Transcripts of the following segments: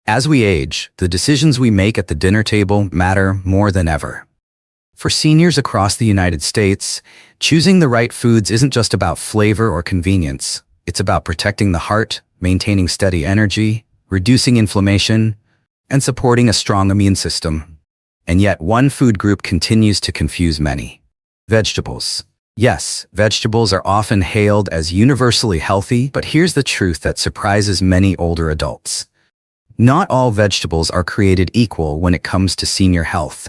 As we age, the decisions we make at the dinner table matter more than ever. For seniors across the United States, choosing the right foods isn't just about flavor or convenience. It's about protecting the heart, maintaining steady energy, reducing inflammation, and supporting a strong immune system. And yet, one food group continues to confuse many: vegetables. Yes, vegetables are often hailed as universally healthy, but here's the truth that surprises many older adults. Not all vegetables are created equal when it comes to senior health.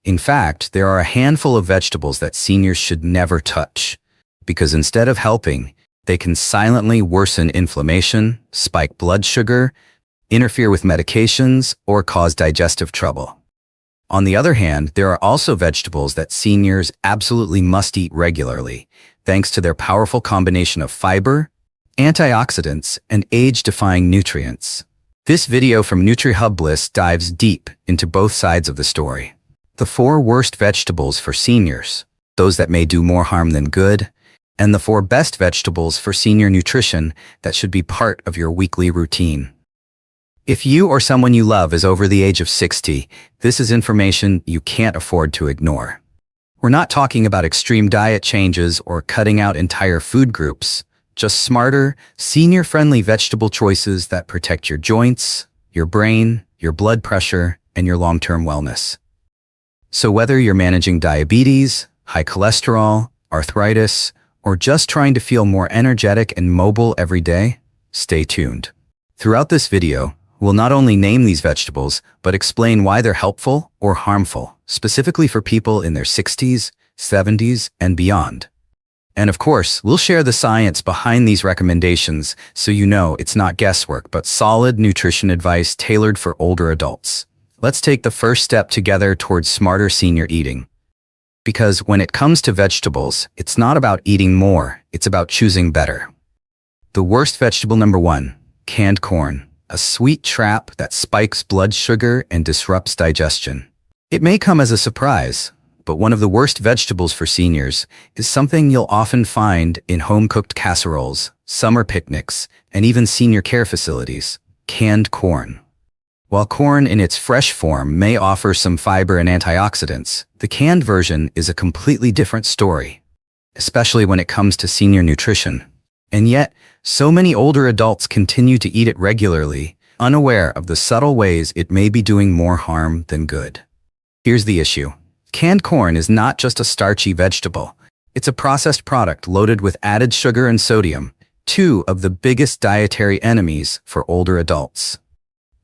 In fact, there are a handful of vegetables that seniors should never touch, because instead of helping, they can silently worsen inflammation, spike blood sugar, interfere with medications, or cause digestive trouble. On the other hand, there are also vegetables that seniors absolutely must eat regularly, thanks to their powerful combination of fiber, antioxidants, and age-defying nutrients. This video from NutriHubBliss dives deep into both sides of the story. The 4 worst vegetables for seniors, those that may do more harm than good, and the 4 best vegetables for senior nutrition that should be part of your weekly routine. If you or someone you love is over the age of 60, this is information you can't afford to ignore. We're not talking about extreme diet changes or cutting out entire food groups, just smarter, senior-friendly vegetable choices that protect your joints, your brain, your blood pressure, and your long-term wellness. So whether you're managing diabetes, high cholesterol, arthritis, or just trying to feel more energetic and mobile every day, stay tuned. Throughout this video, we'll not only name these vegetables, but explain why they're helpful or harmful, specifically for people in their 60s, 70s, and beyond. And of course, we'll share the science behind these recommendations so you know it's not guesswork, but solid nutrition advice tailored for older adults. Let's take the first step together towards smarter senior eating. Because when it comes to vegetables, it's not about eating more, it's about choosing better. The worst vegetable number 1, canned corn. A sweet trap that spikes blood sugar and disrupts digestion. It may come as a surprise, but one of the worst vegetables for seniors is something you'll often find in home-cooked casseroles, summer picnics, and even senior care facilities: canned corn. While corn in its fresh form may offer some fiber and antioxidants, the canned version is a completely different story, especially when it comes to senior nutrition. And yet, so many older adults continue to eat it regularly, unaware of the subtle ways it may be doing more harm than good. Here's the issue. Canned corn is not just a starchy vegetable. It's a processed product loaded with added sugar and sodium, 2 of the biggest dietary enemies for older adults.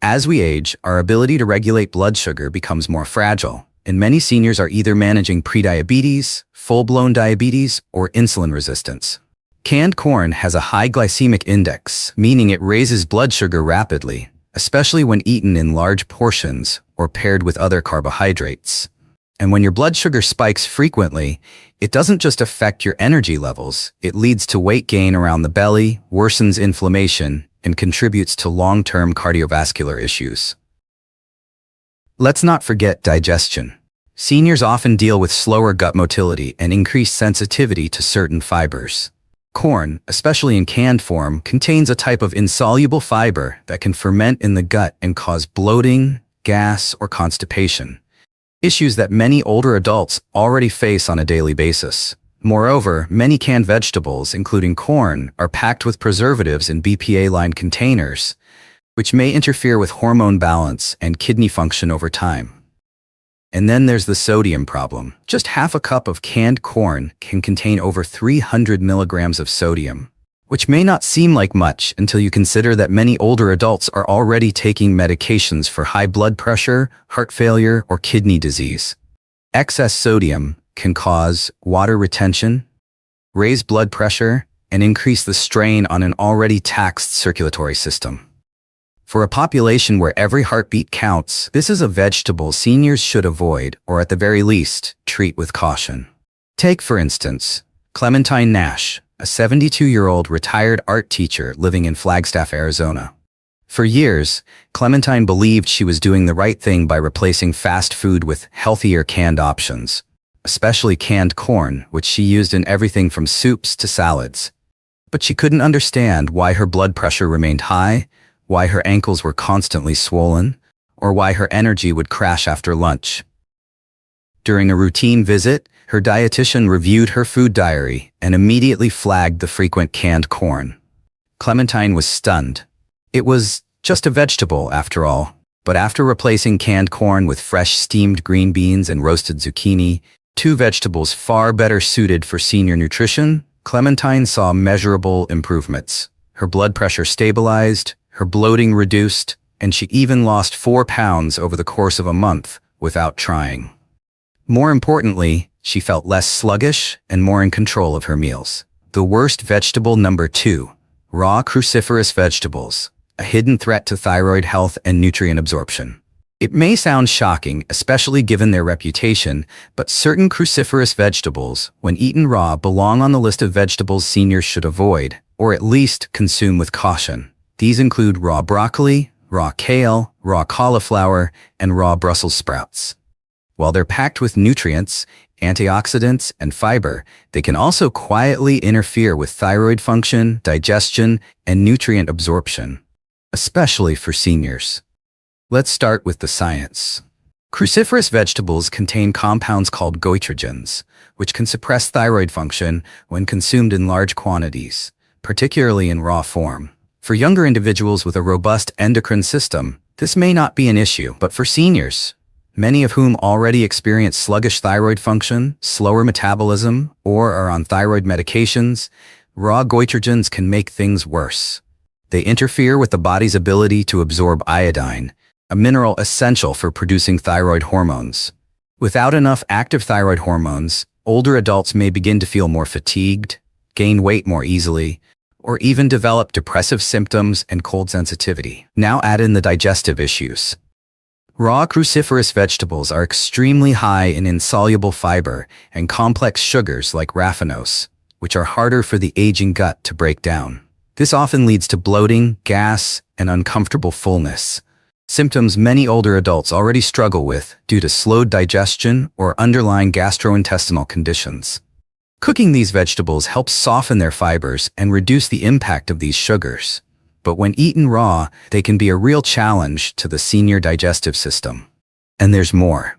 As we age, our ability to regulate blood sugar becomes more fragile, and many seniors are either managing prediabetes, full-blown diabetes, or insulin resistance. Canned corn has a high glycemic index, meaning it raises blood sugar rapidly, especially when eaten in large portions or paired with other carbohydrates. And when your blood sugar spikes frequently, it doesn't just affect your energy levels, it leads to weight gain around the belly, worsens inflammation, and contributes to long-term cardiovascular issues. Let's not forget digestion. Seniors often deal with slower gut motility and increased sensitivity to certain fibers. Corn, especially in canned form, contains a type of insoluble fiber that can ferment in the gut and cause bloating, gas, or constipation, issues that many older adults already face on a daily basis. Moreover, many canned vegetables, including corn, are packed with preservatives in BPA-lined containers, which may interfere with hormone balance and kidney function over time. And then there's the sodium problem. Just half a cup of canned corn can contain over 300 milligrams of sodium, which may not seem like much until you consider that many older adults are already taking medications for high blood pressure, heart failure, or kidney disease. Excess sodium can cause water retention, raise blood pressure, and increase the strain on an already taxed circulatory system. For a population where every heartbeat counts, this is a vegetable seniors should avoid, or at the very least, treat with caution. Take, for instance, Clementine Nash, a 72-year-old retired art teacher living in Flagstaff, Arizona. For years, Clementine believed she was doing the right thing by replacing fast food with healthier canned options, especially canned corn, which she used in everything from soups to salads. But she couldn't understand why her blood pressure remained high, why her ankles were constantly swollen, or why her energy would crash after lunch. During a routine visit, her dietitian reviewed her food diary and immediately flagged the frequent canned corn. Clementine was stunned. It was just a vegetable, after all. But after replacing canned corn with fresh steamed green beans and roasted zucchini, two vegetables far better suited for senior nutrition, Clementine saw measurable improvements. Her blood pressure stabilized, her bloating reduced, and she even lost 4 pounds over the course of a month without trying. More importantly, she felt less sluggish and more in control of her meals. The worst vegetable number 2, raw cruciferous vegetables, a hidden threat to thyroid health and nutrient absorption. It may sound shocking, especially given their reputation, but certain cruciferous vegetables, when eaten raw, belong on the list of vegetables seniors should avoid, or at least consume with caution. These include raw broccoli, raw kale, raw cauliflower, and raw Brussels sprouts. While they're packed with nutrients, antioxidants, and fiber, they can also quietly interfere with thyroid function, digestion, and nutrient absorption, especially for seniors. Let's start with the science. Cruciferous vegetables contain compounds called goitrogens, which can suppress thyroid function when consumed in large quantities, particularly in raw form. For younger individuals with a robust endocrine system, this may not be an issue, but for seniors, many of whom already experience sluggish thyroid function, slower metabolism, or are on thyroid medications, raw goitrogens can make things worse. They interfere with the body's ability to absorb iodine, a mineral essential for producing thyroid hormones. Without enough active thyroid hormones, older adults may begin to feel more fatigued, gain weight more easily, or even develop depressive symptoms and cold sensitivity. Now add in the digestive issues. Raw cruciferous vegetables are extremely high in insoluble fiber and complex sugars like raffinose, which are harder for the aging gut to break down. This often leads to bloating, gas, and uncomfortable fullness, symptoms many older adults already struggle with due to slowed digestion or underlying gastrointestinal conditions. Cooking these vegetables helps soften their fibers and reduce the impact of these sugars. But when eaten raw, they can be a real challenge to the senior digestive system. And there's more.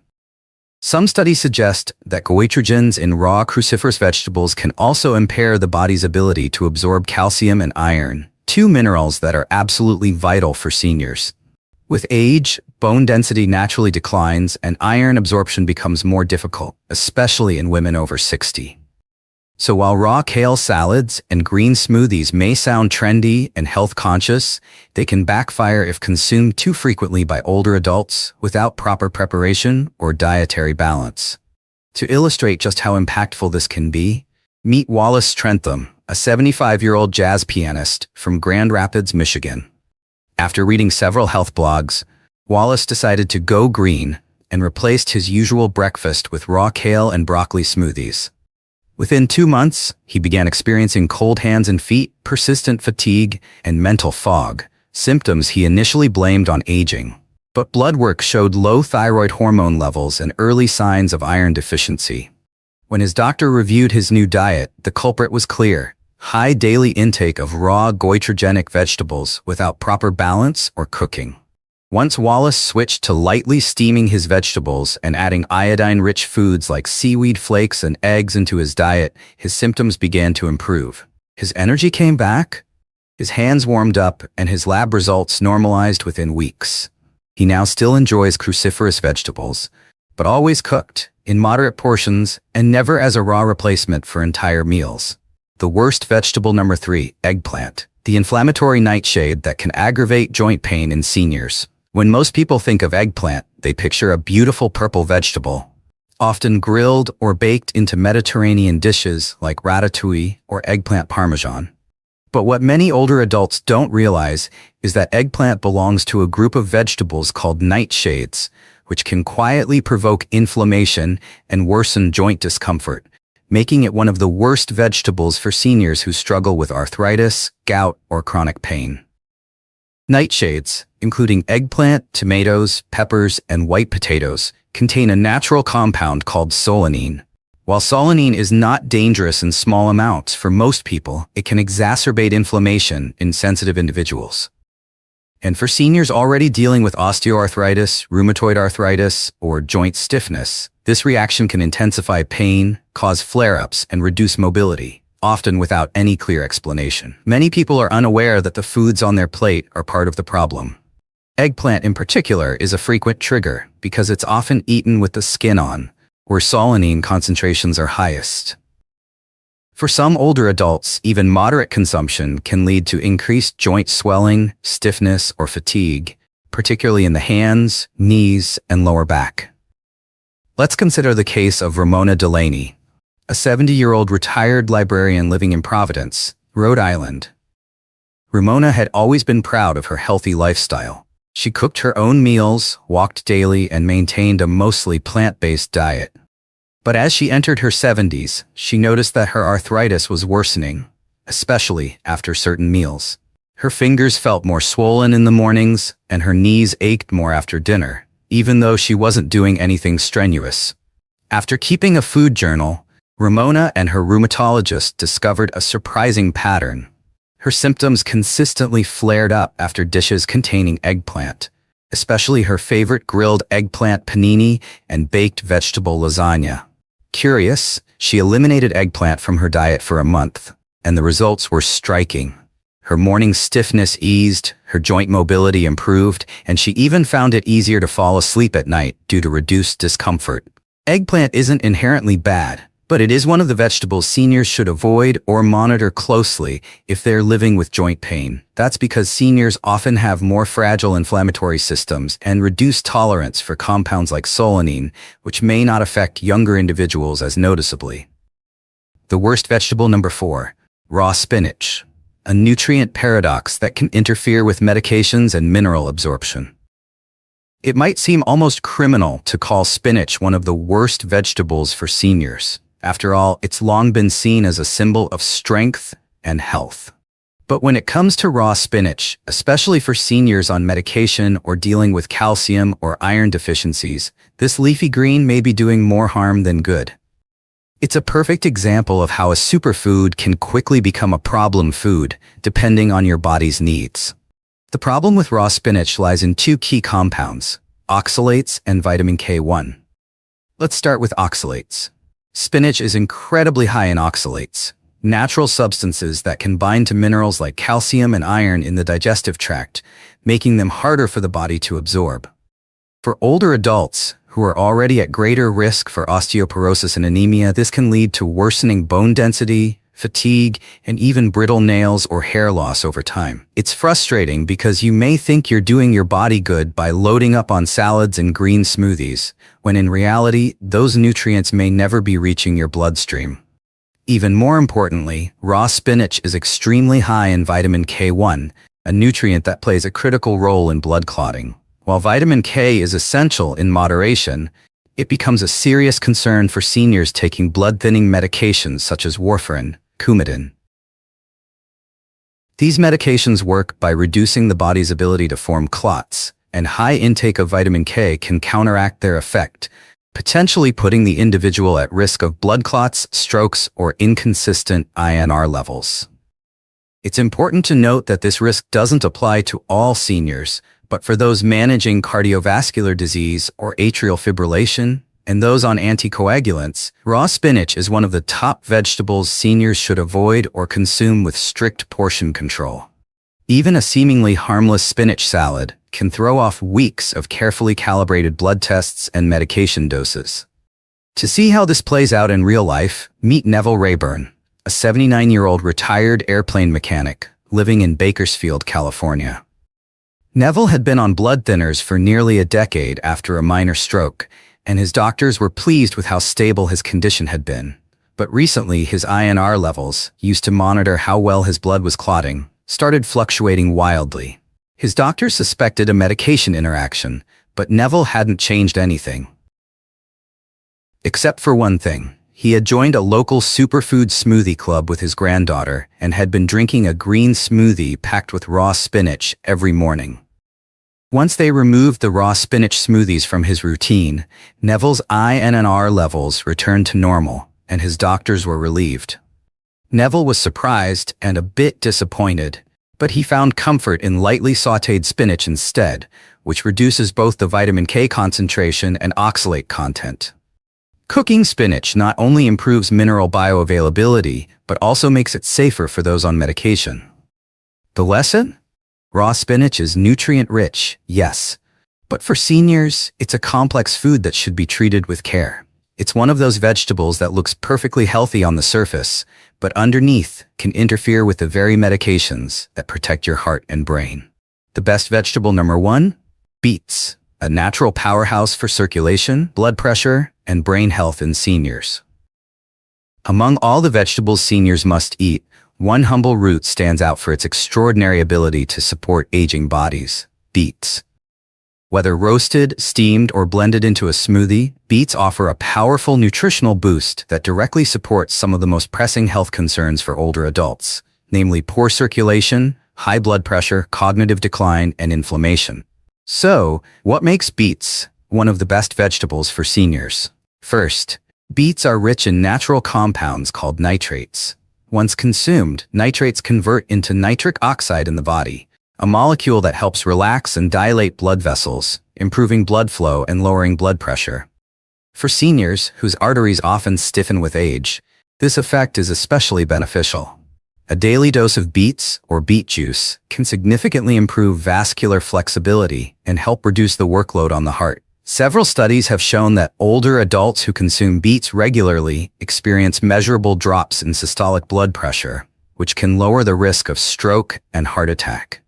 Some studies suggest that goitrogens in raw cruciferous vegetables can also impair the body's ability to absorb calcium and iron, two minerals that are absolutely vital for seniors. With age, bone density naturally declines and iron absorption becomes more difficult, especially in women over 60. So while raw kale salads and green smoothies may sound trendy and health-conscious, they can backfire if consumed too frequently by older adults without proper preparation or dietary balance. To illustrate just how impactful this can be, meet Wallace Trentham, a 75-year-old jazz pianist from Grand Rapids, Michigan. After reading several health blogs, Wallace decided to go green and replaced his usual breakfast with raw kale and broccoli smoothies. Within 2 months, he began experiencing cold hands and feet, persistent fatigue, and mental fog, symptoms he initially blamed on aging. But blood work showed low thyroid hormone levels and early signs of iron deficiency. When his doctor reviewed his new diet, the culprit was clear: high daily intake of raw goitrogenic vegetables without proper balance or cooking. Once Wallace switched to lightly steaming his vegetables and adding iodine-rich foods like seaweed flakes and eggs into his diet, his symptoms began to improve. His energy came back, his hands warmed up, and his lab results normalized within weeks. He now still enjoys cruciferous vegetables, but always cooked, in moderate portions, and never as a raw replacement for entire meals. The worst vegetable number 3, eggplant, the inflammatory nightshade that can aggravate joint pain in seniors. When most people think of eggplant, they picture a beautiful purple vegetable, often grilled or baked into Mediterranean dishes like ratatouille or eggplant parmesan. But what many older adults don't realize is that eggplant belongs to a group of vegetables called nightshades, which can quietly provoke inflammation and worsen joint discomfort, making it one of the worst vegetables for seniors who struggle with arthritis, gout, or chronic pain. Nightshades, including eggplant, tomatoes, peppers, and white potatoes, contain a natural compound called solanine. While solanine is not dangerous in small amounts for most people, it can exacerbate inflammation in sensitive individuals. And for seniors already dealing with osteoarthritis, rheumatoid arthritis, or joint stiffness, this reaction can intensify pain, cause flare-ups, and reduce mobility, often without any clear explanation. Many people are unaware that the foods on their plate are part of the problem. Eggplant in particular is a frequent trigger because it's often eaten with the skin on, where solanine concentrations are highest. For some older adults, even moderate consumption can lead to increased joint swelling, stiffness, or fatigue, particularly in the hands, knees, and lower back. Let's consider the case of Ramona Delaney, a 70-year-old retired librarian living in Providence, Rhode Island. Ramona had always been proud of her healthy lifestyle. She cooked her own meals, walked daily, and maintained a mostly plant-based diet. But as she entered her 70s, she noticed that her arthritis was worsening, especially after certain meals. Her fingers felt more swollen in the mornings, and her knees ached more after dinner, even though she wasn't doing anything strenuous. After keeping a food journal, Ramona and her rheumatologist discovered a surprising pattern. Her symptoms consistently flared up after dishes containing eggplant, especially her favorite grilled eggplant panini and baked vegetable lasagna. Curious, she eliminated eggplant from her diet for a month, and the results were striking. Her morning stiffness eased, her joint mobility improved, and she even found it easier to fall asleep at night due to reduced discomfort. Eggplant isn't inherently bad, but it is one of the vegetables seniors should avoid or monitor closely if they're living with joint pain. That's because seniors often have more fragile inflammatory systems and reduced tolerance for compounds like solanine, which may not affect younger individuals as noticeably. The worst vegetable number 4, raw spinach, a nutrient paradox that can interfere with medications and mineral absorption. It might seem almost criminal to call spinach one of the worst vegetables for seniors. After all, it's long been seen as a symbol of strength and health. But when it comes to raw spinach, especially for seniors on medication or dealing with calcium or iron deficiencies, this leafy green may be doing more harm than good. It's a perfect example of how a superfood can quickly become a problem food, depending on your body's needs. The problem with raw spinach lies in 2 key compounds, oxalates and vitamin K1. Let's start with oxalates. Spinach is incredibly high in oxalates, natural substances that can bind to minerals like calcium and iron in the digestive tract, making them harder for the body to absorb. For older adults who are already at greater risk for osteoporosis and anemia, this can lead to worsening bone density, fatigue, and even brittle nails or hair loss over time. It's frustrating because you may think you're doing your body good by loading up on salads and green smoothies, when in reality, those nutrients may never be reaching your bloodstream. Even more importantly, raw spinach is extremely high in vitamin K1, a nutrient that plays a critical role in blood clotting. While vitamin K is essential in moderation, it becomes a serious concern for seniors taking blood-thinning medications such as warfarin, Coumadin. These medications work by reducing the body's ability to form clots, and high intake of vitamin K can counteract their effect, potentially putting the individual at risk of blood clots, strokes, or inconsistent INR levels. It's important to note that this risk doesn't apply to all seniors, but for those managing cardiovascular disease or atrial fibrillation, and those on anticoagulants, raw spinach is one of the top vegetables seniors should avoid or consume with strict portion control. Even a seemingly harmless spinach salad can throw off weeks of carefully calibrated blood tests and medication doses. To see how this plays out in real life, meet Neville Rayburn, a 79-year-old retired airplane mechanic living in Bakersfield, California. Neville had been on blood thinners for nearly a decade after a minor stroke, and his doctors were pleased with how stable his condition had been. But recently, his INR levels, used to monitor how well his blood was clotting, started fluctuating wildly. His doctors suspected a medication interaction, but Neville hadn't changed anything. Except for one thing. He had joined a local superfood smoothie club with his granddaughter and had been drinking a green smoothie packed with raw spinach every morning. Once they removed the raw spinach smoothies from his routine, Neville's INR levels returned to normal, and his doctors were relieved. Neville was surprised and a bit disappointed, But he found comfort in lightly sautéed spinach instead, which reduces both the vitamin K concentration and oxalate content. Cooking spinach not only improves mineral bioavailability, but also makes it safer for those on medication. The lesson? Raw spinach is nutrient-rich, yes. But for seniors, it's a complex food that should be treated with care. It's one of those vegetables that looks perfectly healthy on the surface, but underneath can interfere with the very medications that protect your heart and brain. The best vegetable number 1? Beets, a natural powerhouse for circulation, blood pressure, and brain health in seniors. Among all the vegetables seniors must eat, one humble root stands out for its extraordinary ability to support aging bodies: beets. Whether roasted, steamed, or blended into a smoothie, beets offer a powerful nutritional boost that directly supports some of the most pressing health concerns for older adults, namely poor circulation, high blood pressure, cognitive decline, and inflammation. So, what makes beets one of the best vegetables for seniors? First, beets are rich in natural compounds called nitrates. Once consumed, nitrates convert into nitric oxide in the body, a molecule that helps relax and dilate blood vessels, improving blood flow and lowering blood pressure. For seniors, whose arteries often stiffen with age, this effect is especially beneficial. A daily dose of beets or beet juice can significantly improve vascular flexibility and help reduce the workload on the heart. Several studies have shown that older adults who consume beets regularly experience measurable drops in systolic blood pressure, which can lower the risk of stroke and heart attack.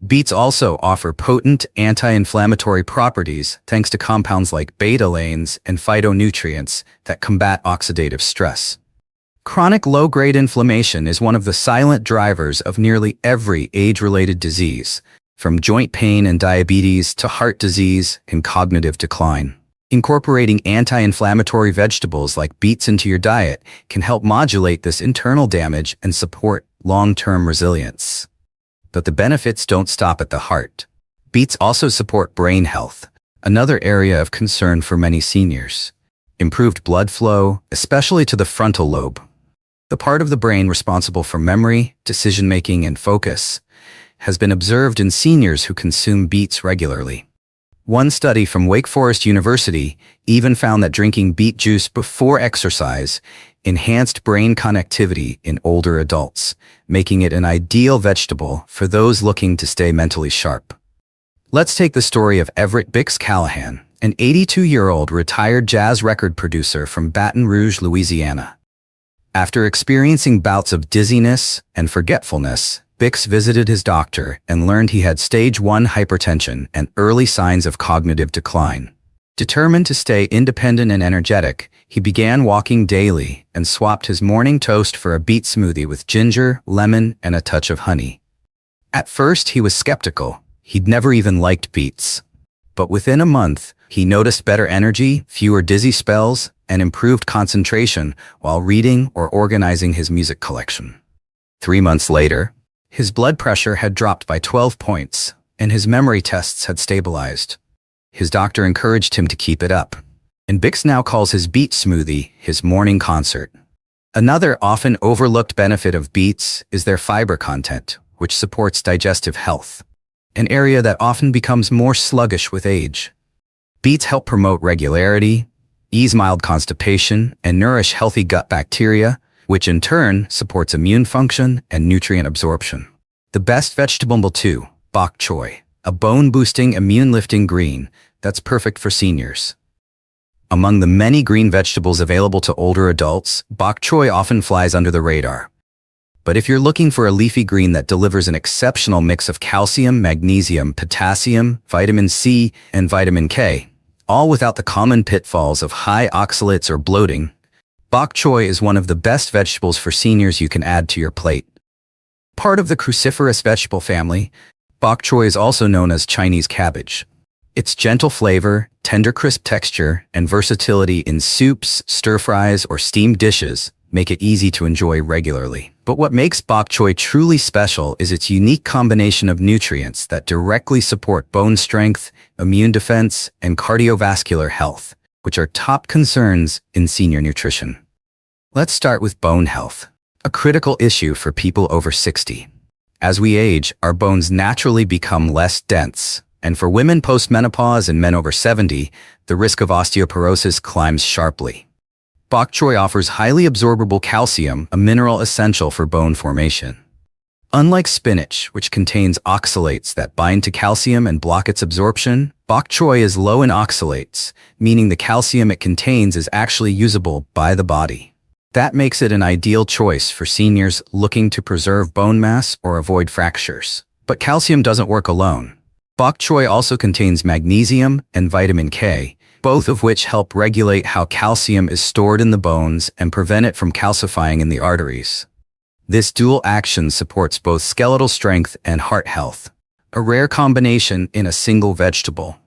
Beets also offer potent anti-inflammatory properties thanks to compounds like betalains and phytonutrients that combat oxidative stress. Chronic low-grade inflammation is one of the silent drivers of nearly every age-related disease, from joint pain and diabetes to heart disease and cognitive decline. Incorporating anti-inflammatory vegetables like beets into your diet can help modulate this internal damage and support long-term resilience. But the benefits don't stop at the heart. Beets also support brain health, another area of concern for many seniors. Improved blood flow, especially to the frontal lobe, the part of the brain responsible for memory, decision-making, and focus, has been observed in seniors who consume beets regularly. One study from Wake Forest University even found that drinking beet juice before exercise enhanced brain connectivity in older adults, making it an ideal vegetable for those looking to stay mentally sharp. Let's take the story of Everett Bix Callahan, an 82-year-old retired jazz record producer from Baton Rouge, Louisiana. After experiencing bouts of dizziness and forgetfulness, Bix visited his doctor and learned he had stage 1 hypertension and early signs of cognitive decline. Determined to stay independent and energetic, he began walking daily and swapped his morning toast for a beet smoothie with ginger, lemon, and a touch of honey. At first, he was skeptical. He'd never even liked beets. But within a month, he noticed better energy, fewer dizzy spells, and improved concentration while reading or organizing his music collection. 3 months later, his blood pressure had dropped by 12 points, and his memory tests had stabilized. His doctor encouraged him to keep it up, and Bix now calls his beet smoothie his morning concert. Another often overlooked benefit of beets is their fiber content, which supports digestive health, an area that often becomes more sluggish with age. Beets help promote regularity, ease mild constipation, and nourish healthy gut bacteria, which in turn supports immune function and nutrient absorption. The best vegetable too, bok choy, a bone-boosting, immune-lifting green that's perfect for seniors. Among the many green vegetables available to older adults, bok choy often flies under the radar. But if you're looking for a leafy green that delivers an exceptional mix of calcium, magnesium, potassium, vitamin C, and vitamin K, all without the common pitfalls of high oxalates or bloating, bok choy is one of the best vegetables for seniors you can add to your plate. Part of the cruciferous vegetable family, bok choy is also known as Chinese cabbage. Its gentle flavor, tender crisp texture, and versatility in soups, stir-fries, or steamed dishes make it easy to enjoy regularly. But what makes bok choy truly special is its unique combination of nutrients that directly support bone strength, immune defense, and cardiovascular health, which are top concerns in senior nutrition. Let's start with bone health, a critical issue for people over 60. As we age, our bones naturally become less dense, and for women post-menopause and men over 70, the risk of osteoporosis climbs sharply. Bok choy offers highly absorbable calcium, a mineral essential for bone formation. Unlike spinach, which contains oxalates that bind to calcium and block its absorption, bok choy is low in oxalates, meaning the calcium it contains is actually usable by the body. That makes it an ideal choice for seniors looking to preserve bone mass or avoid fractures. But calcium doesn't work alone. Bok choy also contains magnesium and vitamin K, both of which help regulate how calcium is stored in the bones and prevent it from calcifying in the arteries. This dual action supports both skeletal strength and heart health, a rare combination in a single vegetable.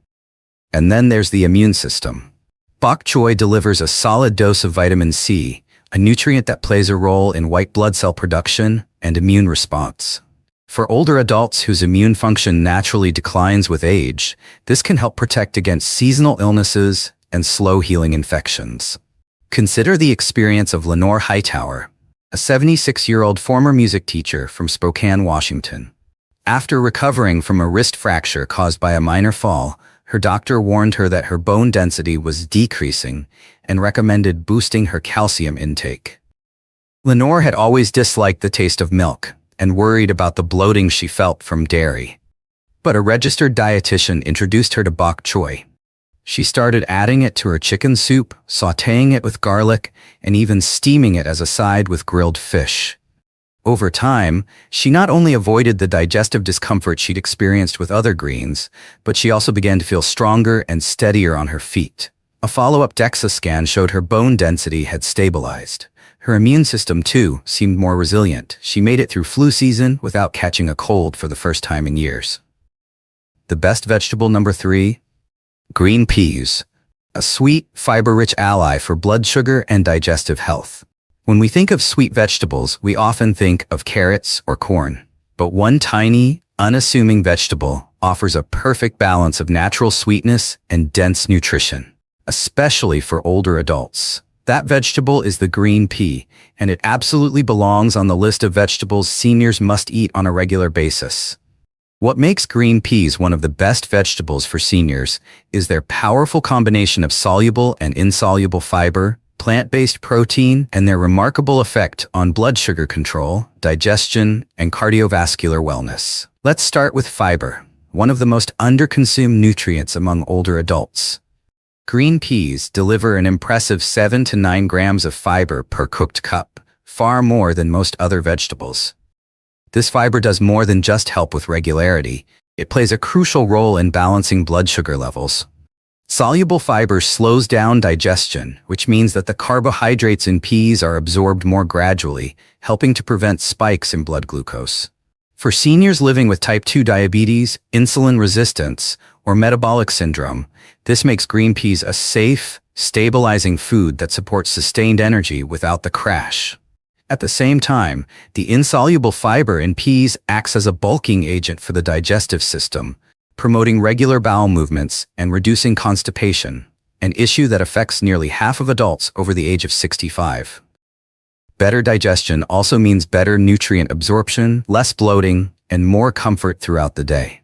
And then there's the immune system. Bok choy delivers a solid dose of vitamin C, a nutrient that plays a role in white blood cell production and immune response. For older adults whose immune function naturally declines with age, this can help protect against seasonal illnesses and slow-healing infections. Consider the experience of Lenore Hightower, a 76-year-old former music teacher from Spokane, Washington. After recovering from a wrist fracture caused by a minor fall, her doctor warned her that her bone density was decreasing and recommended boosting her calcium intake. Lenore had always disliked the taste of milk and worried about the bloating she felt from dairy. But a registered dietitian introduced her to bok choy. She started adding it to her chicken soup, sautéing it with garlic, and even steaming it as a side with grilled fish. Over time, she not only avoided the digestive discomfort she'd experienced with other greens, but she also began to feel stronger and steadier on her feet. A follow-up DEXA scan showed her bone density had stabilized. Her immune system, too, seemed more resilient. She made it through flu season without catching a cold for the first time in years. The best vegetable number 3? Green peas, a sweet, fiber-rich ally for blood sugar and digestive health. When we think of sweet vegetables, we often think of carrots or corn. But one tiny, unassuming vegetable offers a perfect balance of natural sweetness and dense nutrition, especially for older adults. That vegetable is the green pea, and it absolutely belongs on the list of vegetables seniors must eat on a regular basis. What makes green peas one of the best vegetables for seniors is their powerful combination of soluble and insoluble fiber, plant-based protein, and their remarkable effect on blood sugar control, digestion, and cardiovascular wellness. Let's start with fiber, one of the most under-consumed nutrients among older adults. Green peas deliver an impressive 7 to 9 grams of fiber per cooked cup, far more than most other vegetables. This fiber does more than just help with regularity. It plays a crucial role in balancing blood sugar levels. Soluble fiber slows down digestion, which means that the carbohydrates in peas are absorbed more gradually, helping to prevent spikes in blood glucose. For seniors living with type 2 diabetes, insulin resistance, or metabolic syndrome, this makes green peas a safe, stabilizing food that supports sustained energy without the crash. At the same time, the insoluble fiber in peas acts as a bulking agent for the digestive system, promoting regular bowel movements and reducing constipation, an issue that affects nearly half of adults over the age of 65. Better digestion also means better nutrient absorption, less bloating, and more comfort throughout the day.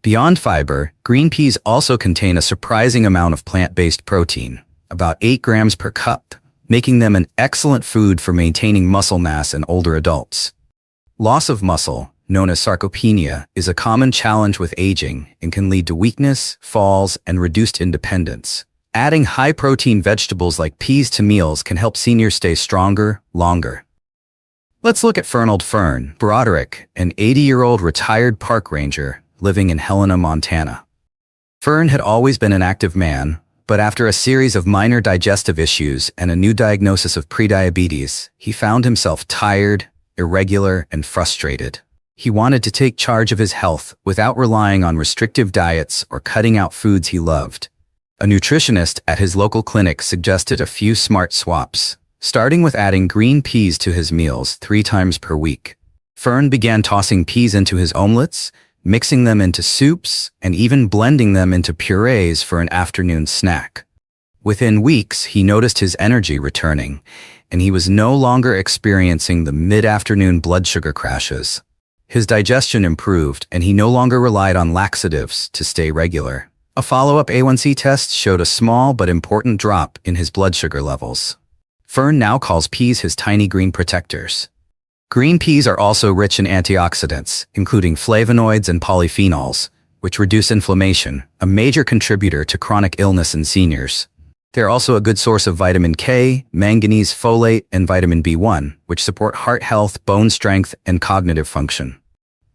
Beyond fiber, green peas also contain a surprising amount of plant-based protein, about 8 grams per cup, making them an excellent food for maintaining muscle mass in older adults. Loss of muscle, known as sarcopenia, is a common challenge with aging and can lead to weakness, falls, and reduced independence. Adding high-protein vegetables like peas to meals can help seniors stay stronger, longer. Let's look at Fernald Fern Broderick, an 80-year-old retired park ranger living in Helena, Montana. Fern had always been an active man, but after a series of minor digestive issues and a new diagnosis of prediabetes, he found himself tired, irregular, and frustrated. He wanted to take charge of his health without relying on restrictive diets or cutting out foods he loved. A nutritionist at his local clinic suggested a few smart swaps, starting with adding green peas to his meals 3 times per week. Fern began tossing peas into his omelets, mixing them into soups, and even blending them into purees for an afternoon snack. Within weeks, he noticed his energy returning, and he was no longer experiencing the mid-afternoon blood sugar crashes. His digestion improved, and he no longer relied on laxatives to stay regular. A follow-up A1C test showed a small but important drop in his blood sugar levels. Fern now calls peas his tiny green protectors. Green peas are also rich in antioxidants, including flavonoids and polyphenols, which reduce inflammation, a major contributor to chronic illness in seniors. They're also a good source of vitamin K, manganese, folate, and vitamin B1, which support heart health, bone strength, and cognitive function.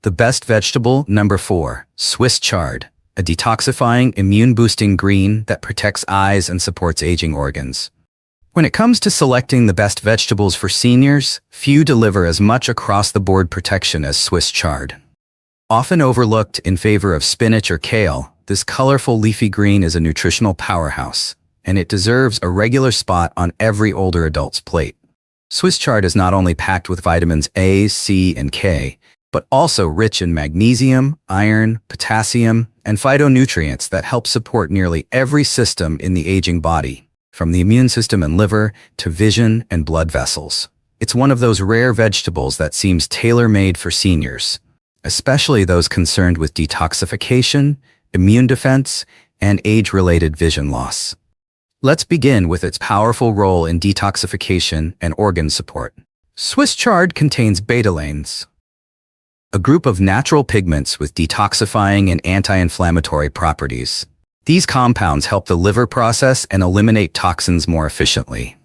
The best vegetable, number 4, Swiss chard, a detoxifying, immune-boosting green that protects eyes and supports aging organs. When it comes to selecting the best vegetables for seniors, few deliver as much across-the-board protection as Swiss chard. Often overlooked in favor of spinach or kale, this colorful leafy green is a nutritional powerhouse, and it deserves a regular spot on every older adult's plate. Swiss chard is not only packed with vitamins A, C, and K, but also rich in magnesium, iron, potassium, and phytonutrients that help support nearly every system in the aging body, from the immune system and liver to vision and blood vessels. It's one of those rare vegetables that seems tailor-made for seniors, especially those concerned with detoxification, immune defense, and age-related vision loss. Let's begin with its powerful role in detoxification and organ support. Swiss chard contains betalains, a group of natural pigments with detoxifying and anti-inflammatory properties. These compounds help the liver process and eliminate toxins more efficiently.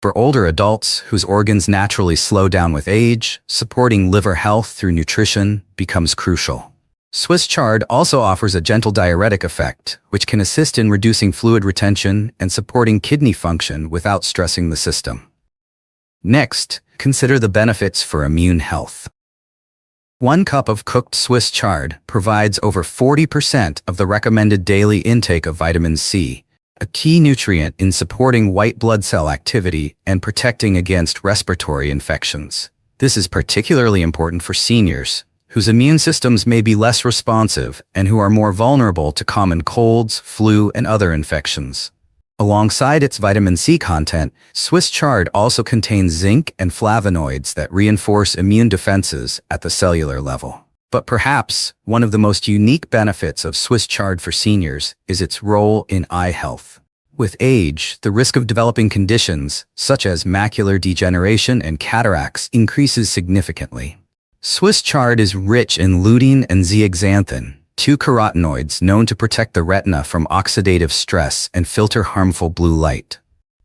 For older adults whose organs naturally slow down with age, supporting liver health through nutrition becomes crucial. Swiss chard also offers a gentle diuretic effect, which can assist in reducing fluid retention and supporting kidney function without stressing the system. Next, consider the benefits for immune health. 1 cup of cooked Swiss chard provides over 40% of the recommended daily intake of vitamin C, a key nutrient in supporting white blood cell activity and protecting against respiratory infections. This is particularly important for seniors, whose immune systems may be less responsive and who are more vulnerable to common colds, flu, and other infections. Alongside its vitamin C content, Swiss chard also contains zinc and flavonoids that reinforce immune defenses at the cellular level. But perhaps one of the most unique benefits of Swiss chard for seniors is its role in eye health. With age, the risk of developing conditions such as macular degeneration and cataracts increases significantly. Swiss chard is rich in lutein and zeaxanthin, 2 carotenoids known to protect the retina from oxidative stress and filter harmful blue light.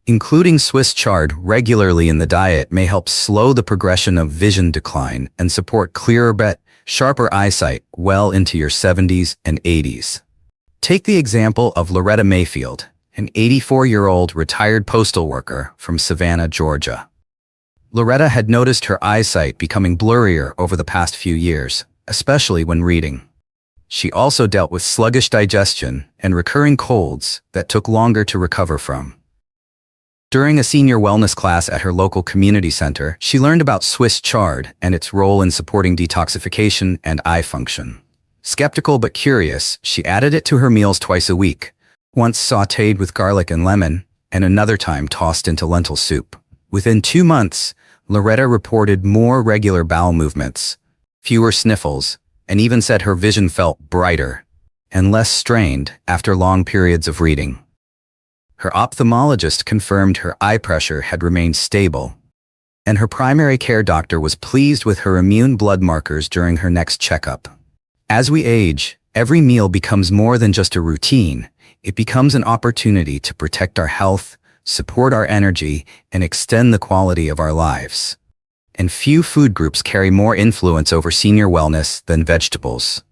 Including Swiss chard regularly in the diet may help slow the progression of vision decline and support clearer, sharper eyesight well into your 70s and 80s. Take the example of Loretta Mayfield, an 84-year-old retired postal worker from Savannah, Georgia. Loretta had noticed her eyesight becoming blurrier over the past few years, especially when reading. She also dealt with sluggish digestion and recurring colds that took longer to recover from. During a senior wellness class at her local community center, she learned about Swiss chard and its role in supporting detoxification and eye function. Skeptical but curious, she added it to her meals twice a week, once sautéed with garlic and lemon, and another time tossed into lentil soup. Within 2 months, Loretta reported more regular bowel movements, fewer sniffles, and even said her vision felt brighter and less strained after long periods of reading. Her ophthalmologist confirmed her eye pressure had remained stable, and her primary care doctor was pleased with her immune blood markers during her next checkup. As we age, every meal becomes more than just a routine. It becomes an opportunity to protect our health, support our energy, and extend the quality of our lives. And few food groups carry more influence over senior wellness than vegetables.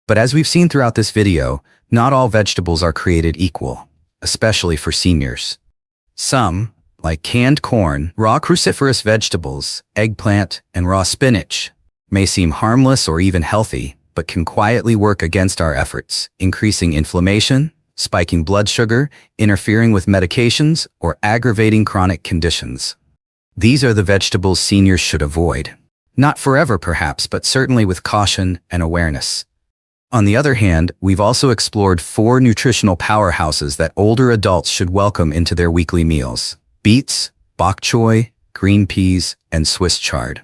But as we've seen throughout this video, not all vegetables are created equal, especially for seniors. Some, like canned corn, raw cruciferous vegetables, eggplant, and raw spinach, may seem harmless or even healthy, but can quietly work against our efforts, increasing inflammation, spiking blood sugar, interfering with medications, or aggravating chronic conditions. These are the vegetables seniors should avoid. Not forever perhaps, but certainly with caution and awareness. On the other hand, we've also explored 4 nutritional powerhouses that older adults should welcome into their weekly meals: beets, bok choy, green peas, and Swiss chard.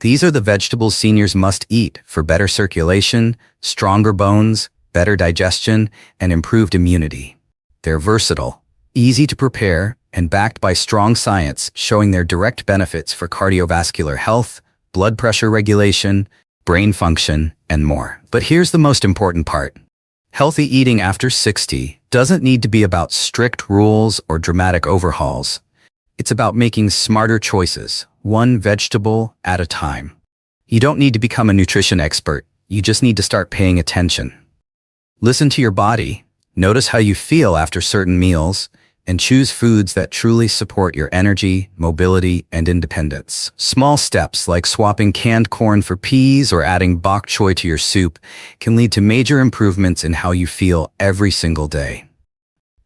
These are the vegetables seniors must eat for better circulation, stronger bones, better digestion, and improved immunity. They're versatile, easy to prepare, and backed by strong science showing their direct benefits for cardiovascular health, blood pressure regulation, brain function, and more. But here's the most important part. Healthy eating after 60 doesn't need to be about strict rules or dramatic overhauls. It's about making smarter choices, one vegetable at a time. You don't need to become a nutrition expert. You just need to start paying attention. Listen to your body, notice how you feel after certain meals, and choose foods that truly support your energy, mobility, and independence. Small steps like swapping canned corn for peas or adding bok choy to your soup can lead to major improvements in how you feel every single day.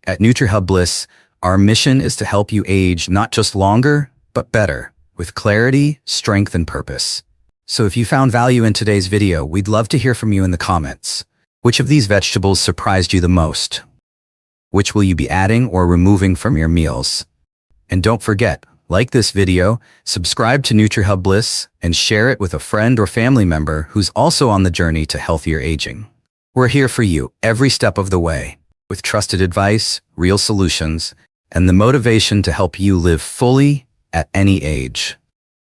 At NutriHubBliss, our mission is to help you age not just longer, but better, with clarity, strength, and purpose. So if you found value in today's video, we'd love to hear from you in the comments. Which of these vegetables surprised you the most? Which will you be adding or removing from your meals? And don't forget, like this video, subscribe to NutriHubBliss, and share it with a friend or family member who's also on the journey to healthier aging. We're here for you every step of the way, with trusted advice, real solutions, and the motivation to help you live fully at any age.